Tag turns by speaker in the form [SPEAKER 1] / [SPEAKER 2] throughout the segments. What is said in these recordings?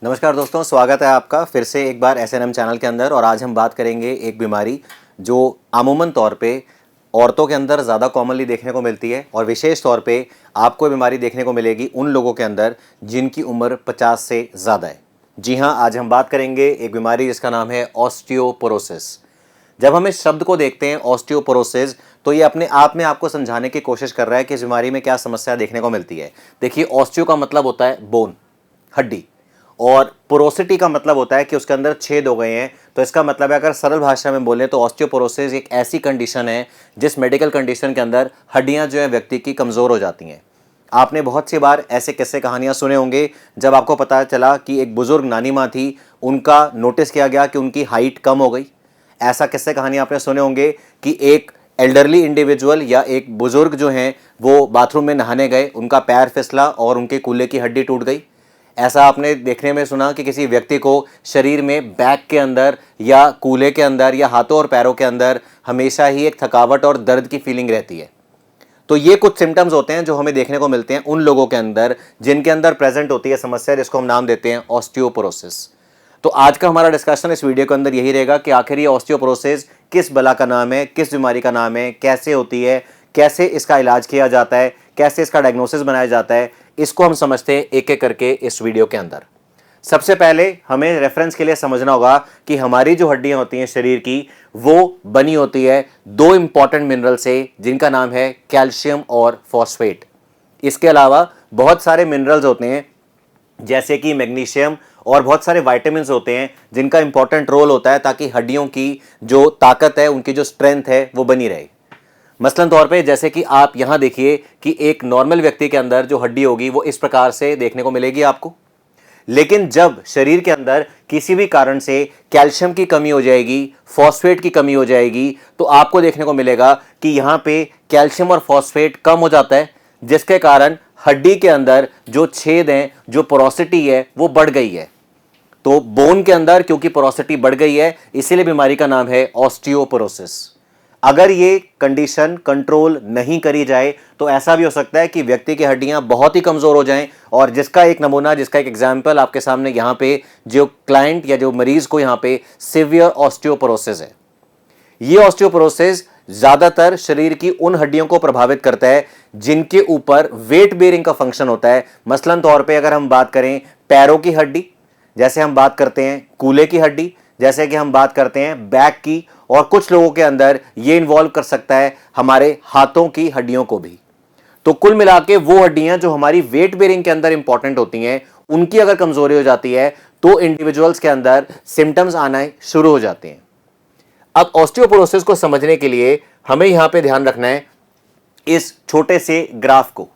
[SPEAKER 1] नमस्कार दोस्तों, स्वागत है आपका फिर से एक बार एसएनएम चैनल के अंदर। और आज हम बात करेंगे एक बीमारी जो अमूमन तौर पे औरतों के अंदर ज़्यादा कॉमनली देखने को मिलती है और विशेष तौर पे आपको ये बीमारी देखने को मिलेगी उन लोगों के अंदर जिनकी उम्र 50 से ज़्यादा है। जी हाँ, आज हम बात करेंगे एक बीमारी जिसका नाम है ऑस्टियोपोरोसिस। जब हम इस शब्द को देखते हैं ऑस्टियोपोरोसिस, तो ये अपने आप में आपको समझाने की कोशिश कर रहा है कि इस बीमारी में क्या समस्या देखने को मिलती है। देखिए, ऑस्टियो का मतलब होता है बोन, हड्डी, और पोरोसिटी का मतलब होता है कि उसके अंदर छेद हो गए हैं। तो इसका मतलब है, अगर सरल भाषा में बोलें तो ऑस्टियोपोरोसिस एक ऐसी कंडीशन है जिस मेडिकल कंडीशन के अंदर हड्डियां जो है व्यक्ति की कमज़ोर हो जाती हैं। आपने बहुत सी बार ऐसे किस्से कहानियां सुने होंगे जब आपको पता चला कि एक बुजुर्ग नानी माँ थी, उनका नोटिस किया गया कि उनकी हाइट कम हो गई। ऐसा किस्से कहानी आपने सुने होंगे कि एक एल्डरली इंडिविजुअल या एक बुजुर्ग जो हैं वो बाथरूम में नहाने गए, उनका पैर फिसला और उनके कूल्हे की हड्डी टूट गई। ऐसा आपने देखने में सुना कि किसी व्यक्ति को शरीर में बैक के अंदर या कूल्हे के अंदर या हाथों और पैरों के अंदर हमेशा ही एक थकावट और दर्द की फीलिंग रहती है। तो ये कुछ सिम्टम्स होते हैं जो हमें देखने को मिलते हैं उन लोगों के अंदर जिनके अंदर प्रेजेंट होती है समस्या, जिसको हम नाम देते हैं ऑस्टियोपोरोसिस। तो आज का हमारा डिस्कशन इस वीडियो के अंदर यही रहेगा कि आखिर ये ऑस्टियोपोरोसिस किस बला का नाम है, किस बीमारी का नाम है, कैसे होती है, कैसे इसका इलाज किया जाता है, कैसे इसका डायग्नोसिस बनाया जाता है, इसको हम समझते हैं एक एक करके इस वीडियो के अंदर। सबसे पहले हमें रेफरेंस के लिए समझना होगा कि हमारी जो हड्डियां होती हैं शरीर की, वो बनी होती है दो इंपॉर्टेंट मिनरल से, जिनका नाम है कैल्शियम और फॉस्फेट। इसके अलावा बहुत सारे मिनरल्स होते हैं जैसे कि मैग्नीशियम, और बहुत सारे विटामिन होते हैं जिनका इंपॉर्टेंट रोल होता है ताकि हड्डियों की जो ताकत है, उनकी जो स्ट्रेंथ है, वो बनी रहे। मसलन तौर पे जैसे कि आप यहां देखिए कि एक नॉर्मल व्यक्ति के अंदर जो हड्डी होगी वो इस प्रकार से देखने को मिलेगी आपको। लेकिन जब शरीर के अंदर किसी भी कारण से कैल्शियम की कमी हो जाएगी, फॉस्फेट की कमी हो जाएगी, तो आपको देखने को मिलेगा कि यहां पे कैल्शियम और फॉस्फेट कम हो जाता है, जिसके कारण हड्डी के अंदर जो छेद हैं, जो पोरोसिटी है, वो बढ़ गई है। तो बोन के अंदर क्योंकि पोरोसिटी बढ़ गई है, इसीलिए बीमारी का नाम है ऑस्टियोपोरोसिस। अगर ये कंडीशन कंट्रोल नहीं करी जाए तो ऐसा भी हो सकता है कि व्यक्ति की हड्डियां बहुत ही कमजोर हो जाएं, और जिसका एक नमूना, जिसका एक एग्जाम्पल आपके सामने यहां पे जो क्लाइंट या जो मरीज को यहां पे सिवियर ऑस्टियोपोरोसिस है। ये ऑस्टियोपोरोसिस ज्यादातर शरीर की उन हड्डियों को प्रभावित करता है जिनके ऊपर वेट बेयरिंग का फंक्शन होता है। मसलन तौर पे अगर हम बात करें पैरों की हड्डी, जैसे हम बात करते हैं कूल्हे की हड्डी, जैसे कि हम बात करते हैं बैक की, और कुछ लोगों के अंदर ये इन्वॉल्व कर सकता है हमारे हाथों की हड्डियों को भी। तो कुल मिला के वो हड्डियां जो हमारी वेट बेयरिंग के अंदर इंपॉर्टेंट होती हैं, उनकी अगर कमजोरी हो जाती है तो इंडिविजुअल्स के अंदर सिम्टम्स आना शुरू हो जाते हैं। अब ऑस्टियोपोरोसिस को समझने के लिए हमें यहां पे ध्यान रखना है इस छोटे से ग्राफ को।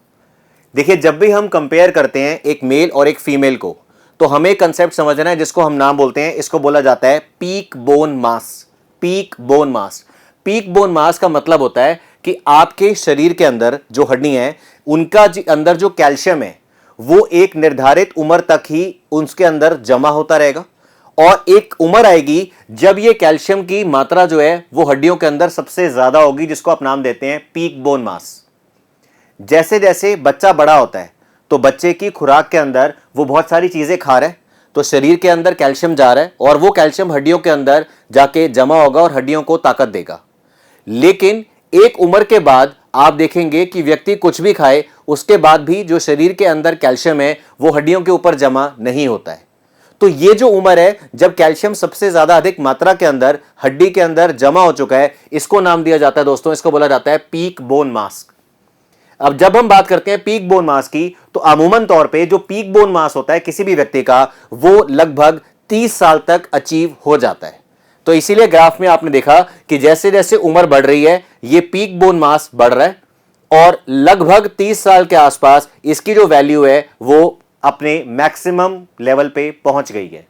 [SPEAKER 1] देखिए, जब भी हम कंपेयर करते हैं एक मेल और एक फीमेल को, तो हमें कंसेप्ट समझना है जिसको हम नाम बोलते हैं, इसको बोला जाता है peak bone mass. Peak bone mass, peak bone mass का मतलब होता है कि आपके शरीर के अंदर जो हड्डियां हैं, उनका अंदर जो कैल्शियम है वो एक निर्धारित उम्र तक ही उसके अंदर जमा होता रहेगा, और एक उम्र आएगी जब ये कैल्शियम की मात्रा जो है वो हड्डियों के अंदर सबसे ज्यादा होगी, जिसको आप नाम देते हैं पीक बोन मास। जैसे जैसे बच्चा बड़ा होता है तो बच्चे की खुराक के अंदर वो बहुत सारी चीजें खा रहा है, तो शरीर के अंदर कैल्शियम जा रहा है और वो कैल्शियम हड्डियों के अंदर जाके जमा होगा और हड्डियों को ताकत देगा। लेकिन एक उम्र के बाद आप देखेंगे कि व्यक्ति कुछ भी खाए, उसके बाद भी जो शरीर के अंदर कैल्शियम है वो हड्डियों के ऊपर जमा नहीं होता है। तो ये जो उम्र है जब कैल्शियम सबसे ज्यादा अधिक मात्रा के अंदर हड्डी के अंदर जमा हो चुका है, इसको नाम दिया जाता है दोस्तों, इसको बोला जाता है पीक बोन मास। अब जब हम बात करते हैं पीक बोन मास की, तो अमूमन तौर पे जो पीक बोन मास होता है किसी भी व्यक्ति का, वो लगभग 30 साल तक अचीव हो जाता है। तो इसीलिए ग्राफ में आपने देखा कि जैसे जैसे उम्र बढ़ रही है ये पीक बोन मास बढ़ रहा है, और लगभग 30 साल के आसपास इसकी जो वैल्यू है वो अपने मैक्सिमम लेवल पे पहुंच गई है।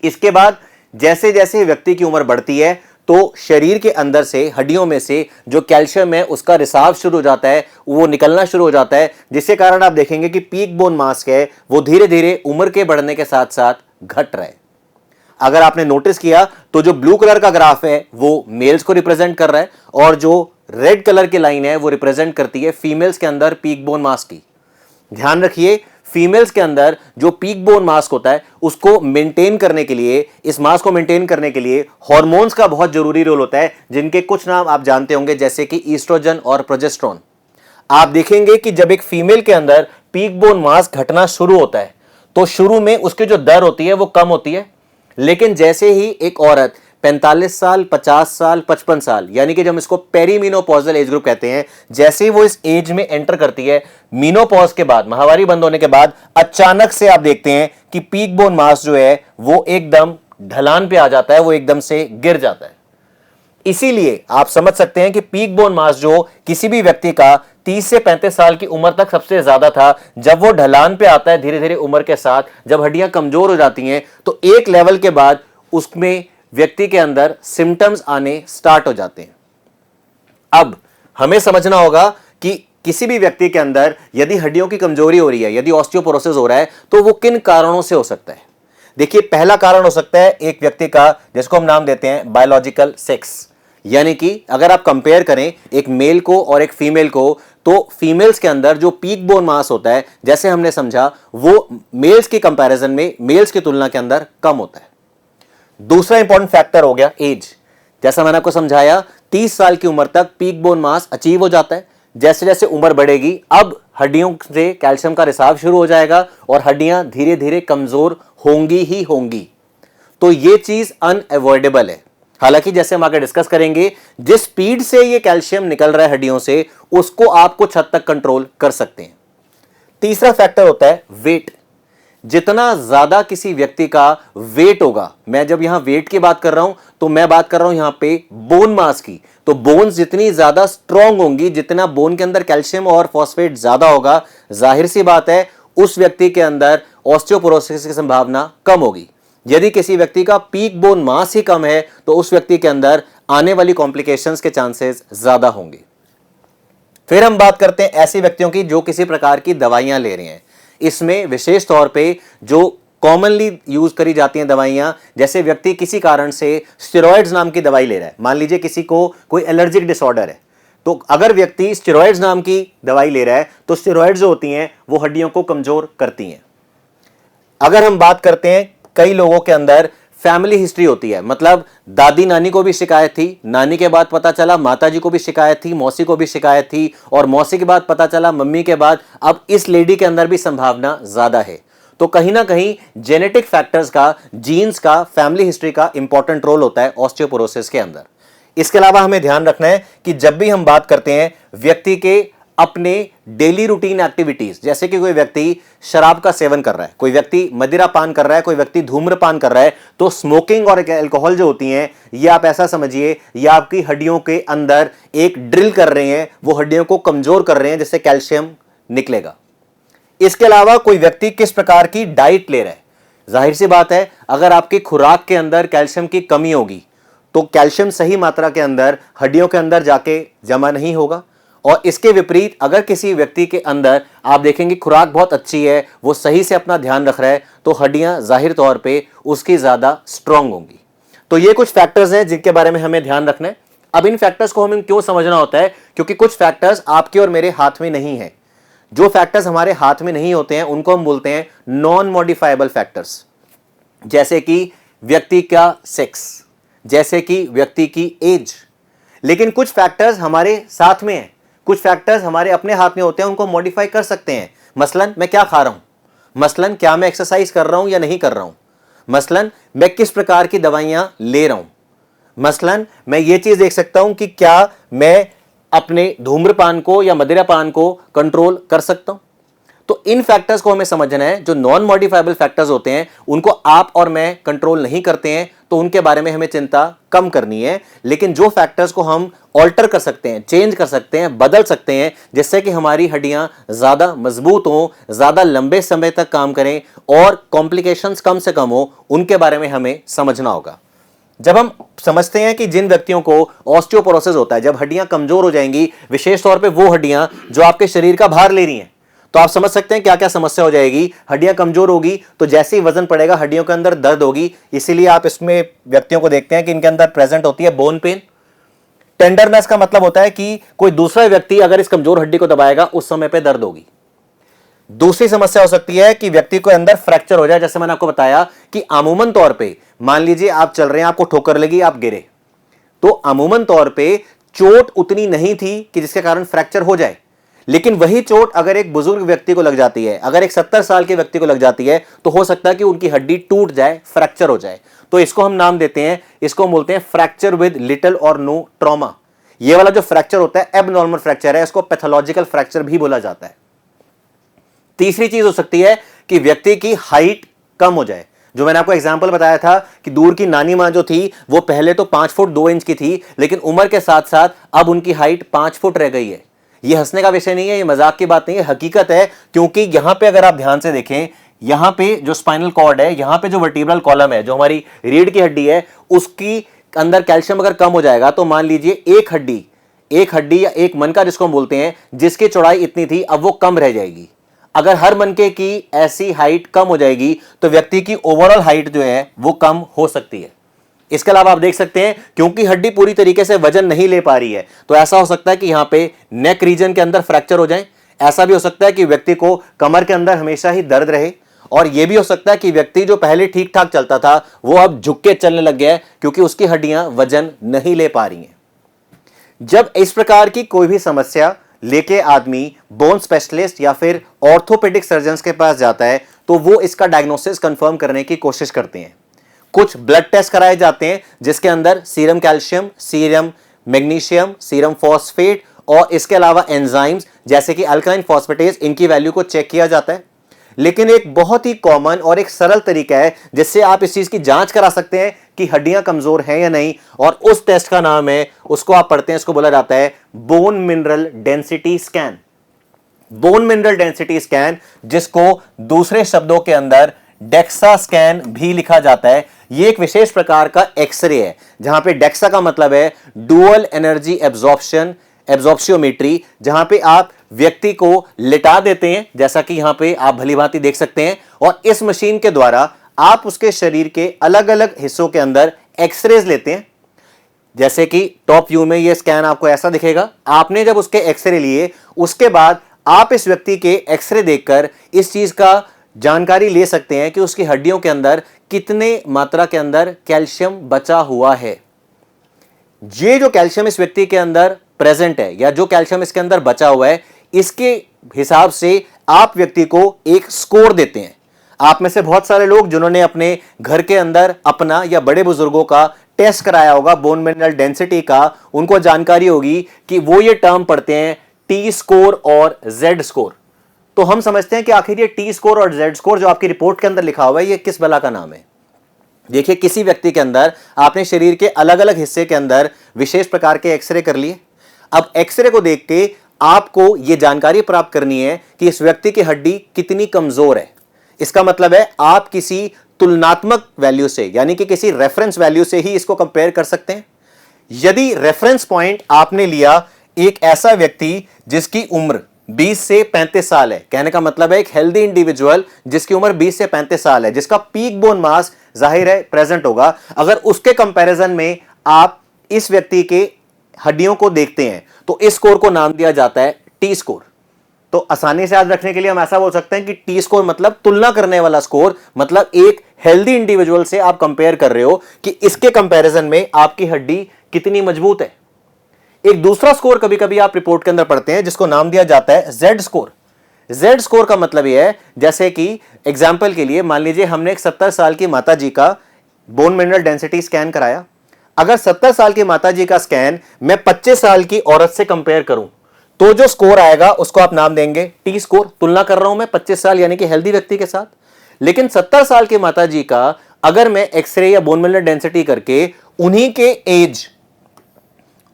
[SPEAKER 1] इसके बाद जैसे जैसे व्यक्ति की उम्र बढ़ती है तो शरीर के अंदर से, हड्डियों में से जो कैल्शियम है उसका रिसाव शुरू हो जाता है, वो निकलना शुरू हो जाता है, जिसके कारण आप देखेंगे कि पीक बोन मास है वो धीरे धीरे उम्र के बढ़ने के साथ साथ घट रहा है। अगर आपने नोटिस किया तो जो ब्लू कलर का ग्राफ है वो मेल्स को रिप्रेजेंट कर रहा है, और जो रेड कलर की लाइन है वो रिप्रेजेंट करती है फीमेल्स के अंदर पीक बोन मास की। ध्यान रखिए, फीमेल्स के अंदर जो पीक बोन मास होता है उसको मेंटेन करने के लिए, इस मास को मेंटेन करने के लिए हार्मोन्स का बहुत जरूरी रोल होता है, जिनके कुछ नाम आप जानते होंगे जैसे कि ईस्ट्रोजन और प्रोजेस्टेरोन। आप देखेंगे कि जब एक फीमेल के अंदर पीक बोन मास घटना शुरू होता है तो शुरू में उसकी जो दर होती है वो कम होती है, लेकिन जैसे ही एक औरत 45 साल, 50 साल, 55 साल, यानी कि जब इसको पेरीमीनोपॉजल एज ग्रुप कहते हैं, जैसे ही वो इस एज में एंटर करती है, मीनोपॉज के बाद, माहवारी बंद होने के बाद अचानक से आप देखते हैं कि पीक बोन मास जो है वो एकदम ढलान पे आ जाता है, वो एकदम से गिर जाता है। इसीलिए आप समझ सकते हैं कि पीक बोन मास जो किसी भी व्यक्ति का 30 से 35 साल की उम्र तक सबसे ज्यादा था, जब वो ढलान पे आता है धीरे धीरे उम्र के साथ, जब हड्डियां कमजोर हो जाती हैं तो एक लेवल के बाद उसमें व्यक्ति के अंदर सिम्टम्स आने स्टार्ट हो जाते हैं। अब हमें समझना होगा कि किसी भी व्यक्ति के अंदर यदि हड्डियों की कमजोरी हो रही है, यदि ऑस्टियोपोरोसिस हो रहा है, तो वो किन कारणों से हो सकता है। देखिए, पहला कारण हो सकता है एक व्यक्ति का, जिसको हम नाम देते हैं बायोलॉजिकल सेक्स, यानी कि अगर आप कंपेयर करें एक मेल को और एक फीमेल को, तो फीमेल्स के अंदर जो पीक बोन मास होता है, जैसे हमने समझा, वो मेल्स की कंपैरिजन में, मेल्स की तुलना के अंदर कम होता है। दूसरा इंपॉर्टेंट फैक्टर हो गया एज। जैसा मैंने आपको समझाया, 30 साल की उम्र तक पीक बोन मास अचीव हो जाता है। जैसे जैसे उम्र बढ़ेगी, अब हड्डियों से कैल्शियम का रिसाव शुरू हो जाएगा और हड्डियां धीरे धीरे कमजोर होंगी ही होंगी। तो ये चीज अनअवॉइडेबल है। हालांकि जैसे हम आगे डिस्कस करेंगे, जिस स्पीड से ये कैल्शियम निकल रहा है हड्डियों से, उसको आप कुछ हद तक कंट्रोल कर सकते हैं। तीसरा फैक्टर होता है वेट। जितना ज्यादा किसी व्यक्ति का वेट होगा, मैं जब यहां वेट की बात कर रहा हूं तो मैं बात कर रहा हूं यहां पे बोन मास की, तो बोन्स जितनी ज्यादा स्ट्रांग होंगी, जितना बोन के अंदर कैल्शियम और फॉस्फेट ज्यादा होगा, जाहिर सी बात है उस व्यक्ति के अंदर ऑस्टियोपोरोसिस की संभावना कम होगी। यदि किसी व्यक्ति का पीक बोन मास ही कम है तो उस व्यक्ति के अंदर आने वाली कॉम्प्लिकेशंस के चांसेस ज्यादा होंगे। फिर हम बात करते हैं ऐसे व्यक्तियों की जो किसी प्रकार की दवाइयां ले रहे हैं। इसमें विशेष तौर पे जो कॉमनली यूज करी जाती हैं दवाइयां, जैसे व्यक्ति किसी कारण से स्टेरॉइड्स नाम की दवाई ले रहा है। मान लीजिए किसी को कोई एलर्जिक डिसऑर्डर है, तो अगर व्यक्ति स्टेरॉइड्स नाम की दवाई ले रहा है तो स्टेरॉइड्स जो होती हैं वो हड्डियों को कमजोर करती हैं। अगर हम बात करते हैं, कई लोगों के अंदर फैमिली हिस्ट्री होती है, मतलब दादी नानी को भी शिकायत थी, नानी के बाद पता चला माता जी को भी शिकायत थी, मौसी को भी शिकायत थी, और मौसी के बाद पता चला मम्मी के बाद, अब इस लेडी के अंदर भी संभावना ज्यादा है। तो कहीं ना कहीं जेनेटिक फैक्टर्स का, जीन्स का, फैमिली हिस्ट्री का इंपॉर्टेंट रोल होता है ऑस्टियोपोरोसिस के अंदर। इसके अलावा हमें ध्यान रखना है कि जब भी हम बात करते हैं व्यक्ति के अपने डेली रूटीन एक्टिविटीज, जैसे कि कोई व्यक्ति शराब का सेवन कर रहा है, कोई व्यक्ति मदिरा पान कर रहा है, कोई व्यक्ति धूम्रपान कर रहा है, तो स्मोकिंग और अल्कोहल जो होती हैं, ये आप ऐसा समझिए ये आपकी हड्डियों के अंदर एक ड्रिल कर रहे हैं, वो हड्डियों को कमजोर कर रहे हैं, जिससे कैल्शियम निकलेगा। इसके अलावा कोई व्यक्ति किस प्रकार की डाइट ले रहा है, जाहिर सी बात है अगर आपकी खुराक के अंदर कैल्शियम की कमी होगी तो कैल्शियम सही मात्रा के अंदर हड्डियों के अंदर जाके जमा नहीं होगा। और इसके विपरीत अगर किसी व्यक्ति के अंदर आप देखेंगे खुराक बहुत अच्छी है, वो सही से अपना ध्यान रख रहा है, तो हड्डियां जाहिर तौर पे उसकी ज्यादा स्ट्रांग होंगी। तो ये कुछ फैक्टर्स हैं जिनके बारे में हमें ध्यान रखना है। अब इन फैक्टर्स को हमें क्यों समझना होता है, क्योंकि कुछ फैक्टर्स आपके और मेरे हाथ में नहीं है। जो फैक्टर्स हमारे हाथ में नहीं होते हैं उनको हम बोलते हैं नॉन मॉडिफाइबल फैक्टर्स, जैसे कि व्यक्ति का सेक्स, जैसे कि व्यक्ति की एज। लेकिन कुछ फैक्टर्स हमारे साथ में हैं, कुछ फैक्टर्स हमारे अपने हाथ में होते हैं, उनको मॉडिफाई कर सकते हैं। मसलन मैं क्या खा रहा हूं, मसलन क्या मैं एक्सरसाइज कर रहा हूं या नहीं कर रहा हूं, मसलन मैं किस प्रकार की दवाइयां ले रहा हूं, मसलन मैं ये चीज देख सकता हूं कि क्या मैं अपने धूम्रपान को या मदिरापान को कंट्रोल कर सकता हूं। तो इन फैक्टर्स को हमें समझना है। जो नॉन मॉडिफाइबल फैक्टर्स होते हैं उनको आप और मैं कंट्रोल नहीं करते हैं, तो उनके बारे में हमें चिंता कम करनी है। लेकिन जो फैक्टर्स को हम ऑल्टर कर सकते हैं, चेंज कर सकते हैं, बदल सकते हैं, जिससे कि हमारी हड्डियां ज्यादा मजबूत हों, ज्यादा लंबे समय तक काम करें और कॉम्प्लिकेशंस कम से कम हो, उनके बारे में हमें समझना होगा। जब हम समझते हैं कि जिन व्यक्तियों को ऑस्टियोपोरोसिस होता है, जब हड्डियां कमजोर हो जाएंगी, विशेष तौर पे वो हड्डियां जो आपके शरीर का भार ले रही हैं, तो आप समझ सकते हैं क्या क्या समस्या हो जाएगी। हड्डियां कमजोर होगी तो जैसे ही वजन पड़ेगा हड्डियों के अंदर दर्द होगी। इसीलिए आप इसमें व्यक्तियों को देखते हैं कि इनके अंदर प्रेजेंट होती है बोन पेन। टेंडरनेस का मतलब होता है कि कोई दूसरा व्यक्ति अगर इस कमजोर हड्डी को दबाएगा उस समय पे दर्द होगी। दूसरी समस्या हो सकती है कि व्यक्ति को अंदर फ्रैक्चर हो जाए, जैसे मैंने आपको बताया कि अमूमन तौर पे मान लीजिए आप चल रहे हैं, आपको ठोकर लगी, आप गिरे, तो अमूमन तौर पे चोट उतनी नहीं थी कि जिसके कारण फ्रैक्चर हो जाए। लेकिन वही चोट अगर एक बुजुर्ग व्यक्ति को लग जाती है, अगर एक 70 साल के व्यक्ति को लग जाती है, तो हो सकता है कि उनकी हड्डी टूट जाए, फ्रैक्चर हो जाए। तो इसको हम नाम देते हैं, इसको हम बोलते हैं फ्रैक्चर विद लिटिल और नो ट्रॉमा। ये वाला जो फ्रैक्चर होता है एबनॉर्मल फ्रैक्चर है, इसको पैथोलॉजिकल फ्रैक्चर भी बोला जाता है। तीसरी चीज हो सकती है कि व्यक्ति की हाइट कम हो जाए। जो मैंने आपको एग्जांपल बताया था कि दूर की नानी मां जो थी वो पहले तो 5 फुट 2 इंच की थी, लेकिन उम्र के साथ साथ अब उनकी हाइट 5 फुट रह गई है। ये हंसने का विषय नहीं है, ये मजाक की बात नहीं है, हकीकत है। क्योंकि यहां पे अगर आप ध्यान से देखें, यहां पे जो स्पाइनल कॉर्ड है, यहां पे जो वर्टिब्रल कॉलम है, जो हमारी रीढ़ की हड्डी है, उसकी अंदर कैल्शियम अगर कम हो जाएगा तो मान लीजिए एक हड्डी या एक मनका जिसको हम बोलते हैं, जिसकी चौड़ाई इतनी थी अब वो कम रह जाएगी। अगर हर मनके की ऐसी हाइट कम हो जाएगी तो व्यक्ति की ओवरऑल हाइट जो है वो कम हो सकती है। इसके अलावा आप देख सकते हैं क्योंकि हड्डी पूरी तरीके से वजन नहीं ले पा रही है, तो ऐसा हो सकता है कि यहां पे नेक रीजन के अंदर फ्रैक्चर हो जाए। ऐसा भी हो सकता है कि व्यक्ति को कमर के अंदर हमेशा ही दर्द रहे, और यह भी हो सकता है कि व्यक्ति जो पहले ठीक ठाक चलता था वो अब झुक के चलने लग गया है क्योंकि उसकी हड्डियां वजन नहीं ले पा रही हैं। जब इस प्रकार की कोई भी समस्या लेके आदमी बोन स्पेशलिस्ट या फिर ऑर्थोपेडिक सर्जन के पास जाता है तो वो इसका डायग्नोसिस कंफर्म करने की कोशिश करते हैं। कुछ ब्लड टेस्ट कराए जाते हैं जिसके अंदर serum calcium, serum magnesium, serum phosphate और इसके अलावा एंजाइम्स जैसे कि अल्कलाइन फॉस्फेटेज, इनकी वैल्यू को चेक किया जाता है। लेकिन एक बहुत ही कॉमन और एक सरल तरीका है जिससे आप इस चीज की जांच करा सकते हैं कि हड्डियां कमजोर हैं या नहीं, और उस टेस्ट का नाम है, उसको आप पढ़ते हैं, इसको बोला जाता है bone mineral density scan. Bone mineral density scan, जिसको दूसरे शब्दों के अंदर डेक्सा स्कैन भी लिखा जाता है। यह एक विशेष प्रकार का एक्सरे है जहां पे डेक्सा का मतलब है डुअल एनर्जी एब्जॉर्प्शियोमेट्री, जहां पे आप व्यक्ति को लिटा देते हैं, जैसा कि यहां पे आप भली भांति देख सकते हैं, और इस मशीन के द्वारा आप उसके शरीर के अलग अलग हिस्सों के अंदर एक्सरेज लेते हैं। जैसे कि टॉप व्यू में ये स्कैन आपको ऐसा दिखेगा। आपने जब उसके एक्सरे लिए, उसके बाद आप इस व्यक्ति के एक्सरे देखकर इस चीज का जानकारी ले सकते हैं कि उसकी हड्डियों के अंदर कितने मात्रा के अंदर कैल्शियम बचा हुआ है। ये जो कैल्शियम इस व्यक्ति के अंदर प्रेजेंट है या जो कैल्शियम इसके अंदर बचा हुआ है, इसके हिसाब से आप व्यक्ति को एक स्कोर देते हैं। आप में से बहुत सारे लोग जिन्होंने अपने घर के अंदर अपना या बड़े बुजुर्गों का टेस्ट कराया होगा बोन मिनरल डेंसिटी का, उनको जानकारी होगी कि वो ये टर्म पढ़ते हैं टी स्कोर और जेड स्कोर। तो हम समझते हैं कि आखिर ये टी स्कोर और जेड स्कोर जो आपकी रिपोर्ट के अंदर लिखा हुआ है, ये किस बला का नाम है। देखिए, किसी व्यक्ति के अंदर आपने शरीर के अलग अलग हिस्से के अंदर विशेष प्रकार के एक्सरे कर लिए। अब एक्सरे को देख के आपको यह जानकारी प्राप्त करनी है कि इस व्यक्ति की हड्डी कितनी कमजोर है। इसका मतलब है आप किसी तुलनात्मक वैल्यू से, यानी कि किसी रेफरेंस वैल्यू से ही इसको कंपेयर कर सकते हैं। यदि रेफरेंस पॉइंट आपने लिया एक ऐसा व्यक्ति जिसकी उम्र 20 से 35 साल है, कहने का मतलब है एक हेल्दी इंडिविजुअल जिसकी उम्र 20 से 35 साल है, जिसका पीक बोन मास जाहिर है प्रेजेंट होगा, अगर उसके कंपैरिजन में आप इस व्यक्ति के हड्डियों को देखते हैं तो इस स्कोर को नाम दिया जाता है टी स्कोर। तो आसानी से याद रखने के लिए हम ऐसा बोल सकते हैं कि टी स्कोर मतलब तुलना करने वाला स्कोर, मतलब एक हेल्दी इंडिविजुअल से आप कंपेयर कर रहे हो कि इसके कंपैरिजन में आपकी हड्डी कितनी मजबूत है। एक दूसरा स्कोर कभी कभी आप रिपोर्ट के अंदर पढ़ते हैं जिसको नाम दिया जाता है जेड स्कोर। जेड स्कोर का मतलब यह है, जैसे कि एग्जाम्पल के लिए मान लीजिए हमने एक 70 साल की माता जी का बोन मिनरल डेंसिटी स्कैन कराया। अगर 70 साल की माता जी का स्कैन मैं 25 साल की औरत से कंपेयर करूं तो जो स्कोर आएगा उसको आप नाम देंगे टी स्कोर। तुलना कर रहा हूं मैं 25 साल यानी कि हेल्दी व्यक्ति के साथ। लेकिन 70 साल की माता जी का अगर मैं एक्सरे या बोन मिनरल डेंसिटी करके उन्हीं के एज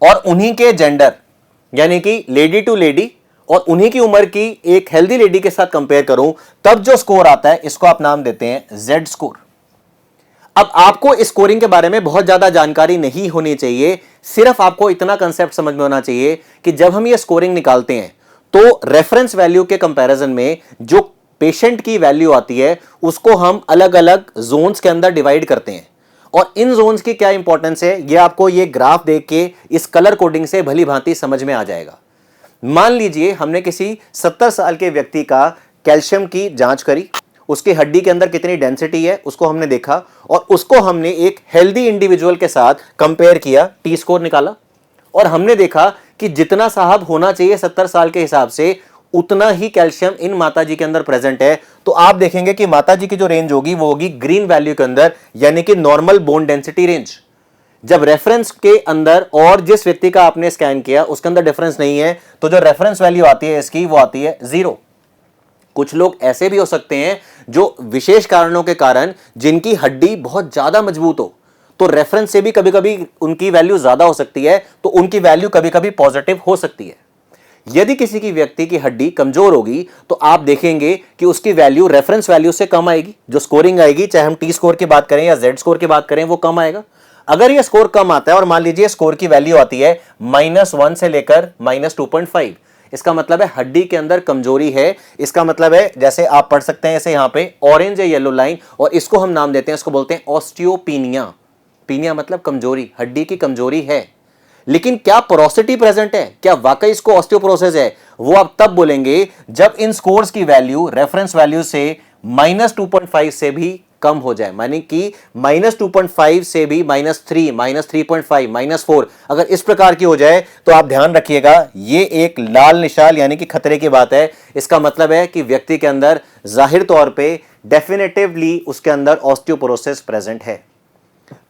[SPEAKER 1] और उन्हीं के जेंडर यानी कि लेडी टू लेडी और उन्हीं की उम्र की एक हेल्दी लेडी के साथ कंपेयर करूं, तब जो स्कोर आता है इसको आप नाम देते हैं जेड स्कोर। अब आपको इस स्कोरिंग के बारे में बहुत ज्यादा जानकारी नहीं होनी चाहिए, सिर्फ आपको इतना कंसेप्ट समझ में होना चाहिए कि जब हम ये स्कोरिंग निकालते हैं तो रेफरेंस वैल्यू के कंपैरिजन में जो पेशेंट की वैल्यू आती है उसको हम अलग अलग जोन्स के अंदर डिवाइड करते हैं। और इन जोन्स की क्या इंपॉर्टेंस है ये आपको ये ग्राफ देख के इस कलर कोडिंग से भली भांति समझ में आ जाएगा। मान लीजिए हमने किसी 70 साल के व्यक्ति का कैल्शियम की जांच करी, उसकी हड्डी के अंदर कितनी डेंसिटी है उसको हमने देखा, और उसको हमने एक हेल्दी इंडिविजुअल के साथ कंपेयर किया, टी स्कोर निकाला, और हमने देखा कि जितना साहब होना चाहिए 70 साल के हिसाब से उतना ही कैल्शियम इन माताजी के अंदर प्रेजेंट है। तो आप देखेंगे कि माताजी की जो रेंज होगी वो होगी ग्रीन वैल्यू के अंदर, यानी कि नॉर्मल बोन डेंसिटी रेंज। जब रेफरेंस के अंदर और जिस व्यक्ति का आपने स्कैन किया उसके अंदर डिफरेंस नहीं है, तो जो रेफरेंस वैल्यू आती है इसकी वो आती है 0। कुछ लोग ऐसे भी हो सकते हैं जो विशेष कारणों के कारण जिनकी हड्डी बहुत ज्यादा मजबूत हो, तो रेफरेंस से भी कभी कभी उनकी वैल्यू ज्यादा हो सकती है, तो उनकी वैल्यू कभी कभी पॉजिटिव हो सकती है। यदि किसी की व्यक्ति की हड्डी कमजोर होगी तो आप देखेंगे कि उसकी वैल्यू रेफरेंस वैल्यू से कम आएगी, जो स्कोरिंग आएगी, चाहे हम टी स्कोर की बात करें या जेड स्कोर की बात करें, वो कम आएगा। अगर ये स्कोर कम आता है और मान लीजिए स्कोर की वैल्यू आती है -1 से लेकर -2.5, इसका मतलब है हड्डी के अंदर कमजोरी है। इसका मतलब है, जैसे आप पढ़ सकते हैं ऐसे यहां पे ऑरेंज है येलो लाइन, और इसको हम नाम देते हैं, इसको बोलते हैं ऑस्टियोपीनिया। पीनिया मतलब कमजोरी, हड्डी की कमजोरी है। लेकिन क्या पोरोसिटी प्रेजेंट है, क्या वाकई इसको ऑस्टियोपोरोसिस है, वो आप तब बोलेंगे जब इन स्कोर्स की वैल्यू रेफरेंस वैल्यू से -2.5 से भी कम हो जाए, माने कि -2.5 से भी -3, -3.5, -4 अगर इस प्रकार की हो जाए, तो आप ध्यान रखिएगा ये एक लाल निशान यानी कि खतरे की बात है। इसका मतलब है कि व्यक्ति के अंदर जाहिर तौर पे डेफिनेटिवली उसके अंदर ऑस्टियोपोरोसिस प्रेजेंट है।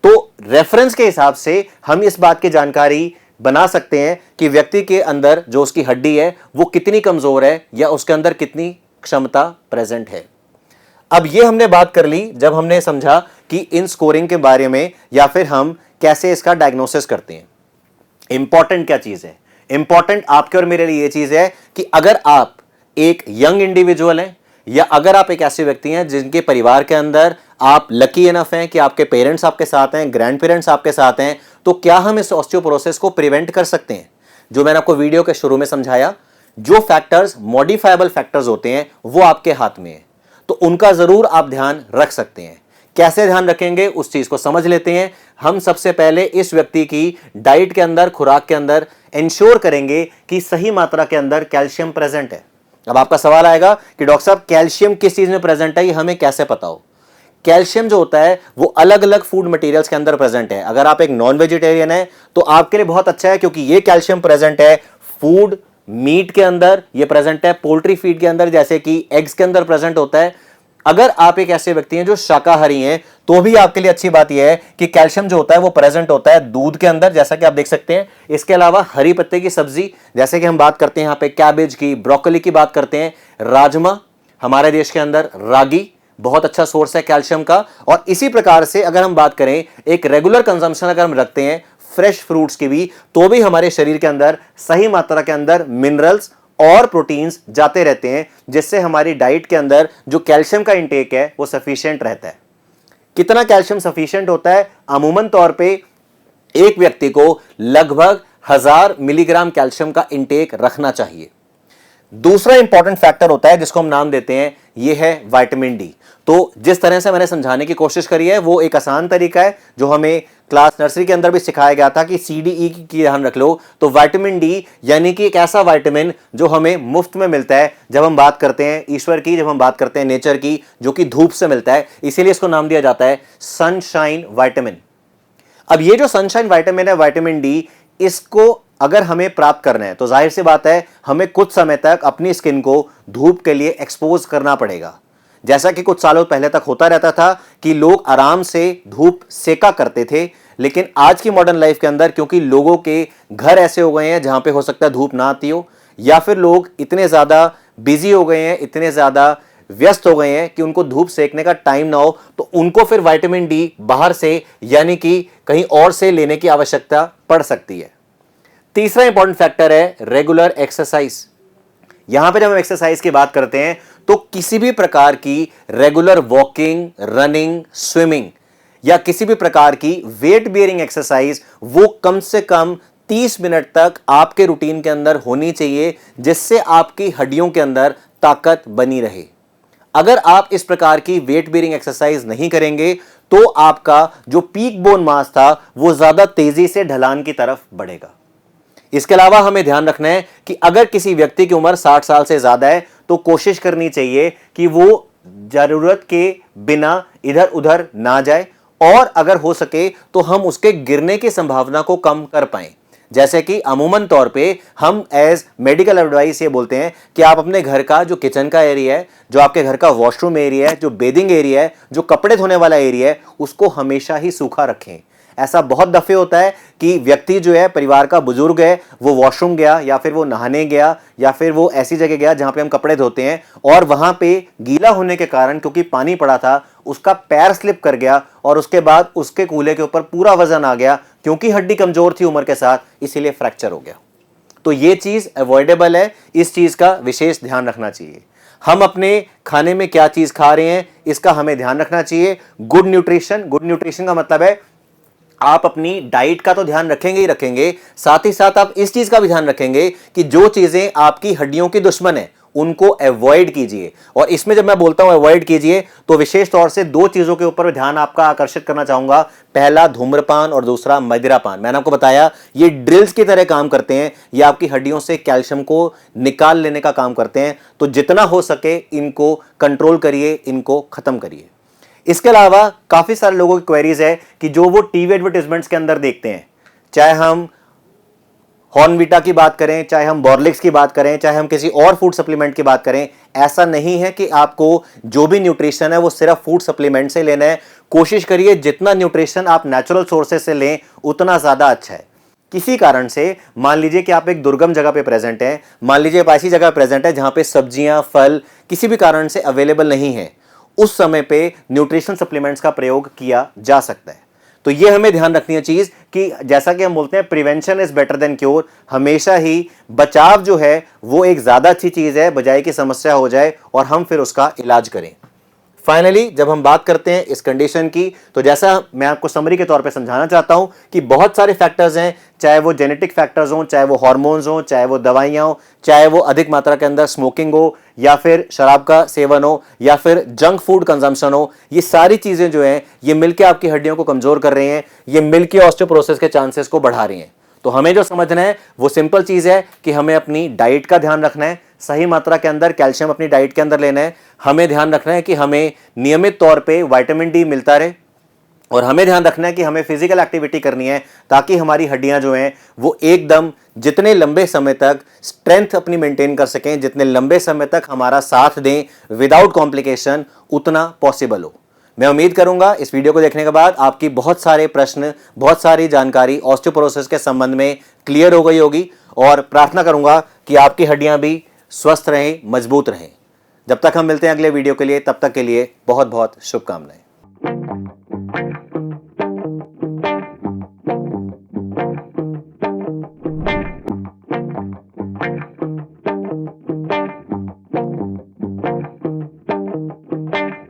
[SPEAKER 1] तो रेफरेंस के हिसाब से हम इस बात की जानकारी बना सकते हैं कि व्यक्ति के अंदर जो उसकी हड्डी है वो कितनी कमजोर है या उसके अंदर कितनी क्षमता प्रेजेंट है। अब ये हमने बात कर ली जब हमने समझा कि इन स्कोरिंग के बारे में या फिर हम कैसे इसका डायग्नोसिस करते हैं। इंपॉर्टेंट क्या चीज है? इंपॉर्टेंट आपके और मेरे लिए ये चीज है कि अगर आप एक यंग इंडिविजुअल हैं या अगर आप एक ऐसे व्यक्ति हैं जिनके परिवार के अंदर आप लकी इनफ हैं कि आपके पेरेंट्स आपके साथ हैं, ग्रैंड पेरेंट्स आपके साथ हैं, तो क्या हम इस ऑस्टियोपोरोसिस को प्रिवेंट कर सकते हैं? जो मैंने आपको वीडियो के शुरू में समझाया, जो फैक्टर्स मॉडिफाइबल फैक्टर्स होते हैं वो आपके हाथ में है, तो उनका जरूर आप ध्यान रख सकते हैं। कैसे ध्यान रखेंगे उस चीज को समझ लेते हैं। हम सबसे पहले इस व्यक्ति की डाइट के अंदर, खुराक के अंदर इंश्योर करेंगे कि सही मात्रा के अंदर कैल्शियम प्रेजेंट है। अब आपका सवाल आएगा कि डॉक्टर साहब कैल्शियम किस चीज में प्रेजेंट है, ये हमें कैसे पता हो? कैल्शियम जो होता है वो अलग अलग फूड मटेरियल्स के अंदर प्रेजेंट है। अगर आप एक नॉन वेजिटेरियन है तो आपके लिए बहुत अच्छा है, क्योंकि ये कैल्शियम प्रेजेंट है फूड मीट के अंदर, ये प्रेजेंट है पोल्ट्री फीड के अंदर, जैसे कि एग्स के अंदर प्रेजेंट होता है। अगर आप एक ऐसे व्यक्ति हैं जो शाकाहारी हैं तो भी आपके लिए अच्छी बात यह है कि कैल्शियम जो होता है वो प्रेजेंट होता है दूध के अंदर, जैसा कि आप देख सकते हैं। इसके अलावा हरी पत्ते की सब्जी, जैसे कि हम बात करते हैं यहाँ पे कैबेज की, ब्रोकली की बात करते हैं, राजमा, हमारे देश के अंदर रागी बहुत अच्छा सोर्स है कैल्शियम का। और इसी प्रकार से अगर हम बात करें एक रेगुलर कंजम्पशन अगर हम रखते हैं फ्रेश फ्रूट्स की भी, तो भी हमारे शरीर के अंदर सही मात्रा के अंदर मिनरल्स और प्रोटीन्स जाते रहते हैं, जिससे हमारी डाइट के अंदर जो कैल्शियम का इंटेक है वो सफिशिएंट रहता है। कितना कैल्शियम सफिशिएंट होता है? अमूमन तौर पे एक व्यक्ति को लगभग 1000 मिलीग्राम कैल्शियम का इंटेक रखना चाहिए। दूसरा इंपॉर्टेंट फैक्टर होता है जिसको हम नाम देते हैं, ये है विटामिन डी। तो जिस तरह से मैंने समझाने की कोशिश करी है वो एक आसान तरीका है जो हमें क्लास नर्सरी के अंदर भी सिखाया गया था कि CDE की ध्यान रख लो। तो विटामिन डी यानी कि एक ऐसा विटामिन जो हमें मुफ्त में मिलता है जब हम बात करते हैं ईश्वर की, जब हम बात करते हैं नेचर की, जो कि धूप से मिलता है, इसीलिए इसको नाम दिया जाता है सनशाइन विटामिन। अब ये जो सनशाइन विटामिन है, विटामिन डी, इसको अगर हमें प्राप्त करना है तो जाहिर सी बात है हमें कुछ समय तक अपनी स्किन को धूप के लिए एक्सपोज करना पड़ेगा। जैसा कि कुछ सालों पहले तक होता रहता था कि लोग आराम से धूप सेका करते थे, लेकिन आज की मॉडर्न लाइफ के अंदर क्योंकि लोगों के घर ऐसे हो गए हैं जहां पे हो सकता है धूप ना आती हो, या फिर लोग इतने ज्यादा बिजी हो गए हैं, इतने ज्यादा व्यस्त हो गए हैं कि उनको धूप सेकने का टाइम ना हो, तो उनको फिर विटामिन डी बाहर से यानी कि कहीं और से लेने की आवश्यकता पड़ सकती है। तीसरा इंपॉर्टेंट फैक्टर है रेगुलर एक्सरसाइज। यहां पे जब हम एक्सरसाइज की बात करते हैं तो किसी भी प्रकार की रेगुलर वॉकिंग, रनिंग, स्विमिंग या किसी भी प्रकार की वेट बियरिंग एक्सरसाइज वो कम से कम 30 मिनट तक आपके रूटीन के अंदर होनी चाहिए, जिससे आपकी हड्डियों के अंदर ताकत बनी रहे। अगर आप इस प्रकार की वेट बियरिंग एक्सरसाइज नहीं करेंगे तो आपका जो पीक बोन मास था वो ज्यादा तेजी से ढलान की तरफ बढ़ेगा। इसके अलावा हमें ध्यान रखना है कि अगर किसी व्यक्ति की उम्र 60 साल से ज्यादा है तो कोशिश करनी चाहिए कि वो जरूरत के बिना इधर उधर ना जाए, और अगर हो सके तो हम उसके गिरने की संभावना को कम कर पाएं। जैसे कि अमूमन तौर पे हम एज मेडिकल एडवाइस ये बोलते हैं कि आप अपने घर का जो किचन का एरिया है, जो आपके घर का वॉशरूम एरिया है, जो बेदिंग एरिया है, जो कपड़े धोने वाला एरिया है, उसको हमेशा ही सूखा रखें। ऐसा बहुत दफे होता है कि व्यक्ति जो है, परिवार का बुजुर्ग है, वो वॉशरूम गया या फिर वो नहाने गया या फिर वो ऐसी जगह गया जहां पे हम कपड़े धोते हैं, और वहां पे गीला होने के कारण, क्योंकि पानी पड़ा था, उसका पैर स्लिप कर गया और उसके बाद उसके कूल्हे के ऊपर पूरा वजन आ गया, क्योंकि हड्डी कमजोर थी उम्र के साथ, इसीलिए फ्रैक्चर हो गया। तो ये चीज अवॉइडेबल है, इस चीज का विशेष ध्यान रखना चाहिए। हम अपने खाने में क्या चीज खा रहे हैं, इसका हमें ध्यान रखना चाहिए। गुड न्यूट्रिशन का मतलब है आप अपनी डाइट का तो ध्यान रखेंगे ही रखेंगे, साथ ही साथ आप इस चीज का भी ध्यान रखेंगे कि जो चीजें आपकी हड्डियों की दुश्मन है उनको अवॉइड कीजिए। और इसमें जब मैं बोलता हूं अवॉइड कीजिए, तो विशेष तौर से दो चीजों के ऊपर ध्यान आपका आकर्षित करना चाहूंगा। पहला धूम्रपान और दूसरा मदिरापान। मैंने आपको बताया ये ड्रिल्स की तरह काम करते हैं, ये आपकी हड्डियों से कैल्शियम को निकाल लेने का काम करते हैं। तो जितना हो सके इनको कंट्रोल करिए, इनको खत्म करिए। इसके अलावा काफी सारे लोगों की क्वेरीज है कि जो वो टीवी एडवर्टाइजमेंट्स के अंदर देखते हैं, चाहे हम हॉर्नवीटा की बात करें, चाहे हम बॉर्लिक्स की बात करें, चाहे हम किसी और फूड सप्लीमेंट की बात करें, ऐसा नहीं है कि आपको जो भी न्यूट्रिशन है वो सिर्फ फूड सप्लीमेंट से लेना है। कोशिश करिए जितना न्यूट्रिशन आप नेचुरल सोर्सेस से लें उतना ज्यादा अच्छा है। किसी कारण से मान लीजिए कि आप एक दुर्गम जगह पे प्रेजेंट हैं, मान लीजिए आप ऐसी जगह प्रेजेंट है जहां पे सब्जियां, फल किसी भी कारण से अवेलेबल नहीं है, उस समय पे न्यूट्रिशन सप्लीमेंट्स का प्रयोग किया जा सकता है। तो यह हमें ध्यान रखनी है चीज कि जैसा कि हम बोलते हैं prevention is better than cure, हमेशा ही बचाव जो है वो एक ज्यादा अच्छी चीज है, बजाय कि समस्या हो जाए और हम फिर उसका इलाज करें। फाइनली जब हम बात करते हैं इस कंडीशन की, तो जैसा मैं आपको समरी के तौर पे समझाना चाहता हूं कि बहुत सारे फैक्टर्स हैं, चाहे वो जेनेटिक फैक्टर्स हों, चाहे वो हार्मोन्स हों, चाहे वो दवाइयां हों, चाहे वो अधिक मात्रा के अंदर स्मोकिंग हो, या फिर शराब का सेवन हो, या फिर जंक फूड कंजम्पशन हो। ये सारी चीजें जो हैं ये मिलकर आपकी हड्डियों को कमजोर कर रही हैं, ये मिलकर ऑस्टियोपोरोसिस के चांसेस को बढ़ा रही हैं। तो हमें जो समझना है वो सिंपल चीज है कि हमें अपनी डाइट का ध्यान रखना है, सही मात्रा के अंदर कैल्शियम अपनी डाइट के अंदर लेना है। हमें ध्यान रखना है कि हमें नियमित तौर पे विटामिन डी मिलता रहे, और हमें ध्यान रखना है कि हमें फिजिकल एक्टिविटी करनी है ताकि हमारी हड्डियां जो हैं वो एकदम जितने लंबे समय तक स्ट्रेंथ अपनी मेंटेन कर सकें, जितने लंबे समय तक हमारा साथ दें विदाउट कॉम्प्लिकेशन, उतना पॉसिबल हो। मैं उम्मीद करूंगा इस वीडियो को देखने के बाद आपकी बहुत सारे प्रश्न, बहुत सारी जानकारी ऑस्टियोपोरोसिस के संबंध में क्लियर हो गई होगी, और प्रार्थना करूंगा कि आपकी हड्डियां भी स्वस्थ रहें, मजबूत रहें। जब तक हम मिलते हैं अगले वीडियो के लिए, तब तक के लिए बहुत बहुत शुभकामनाएं।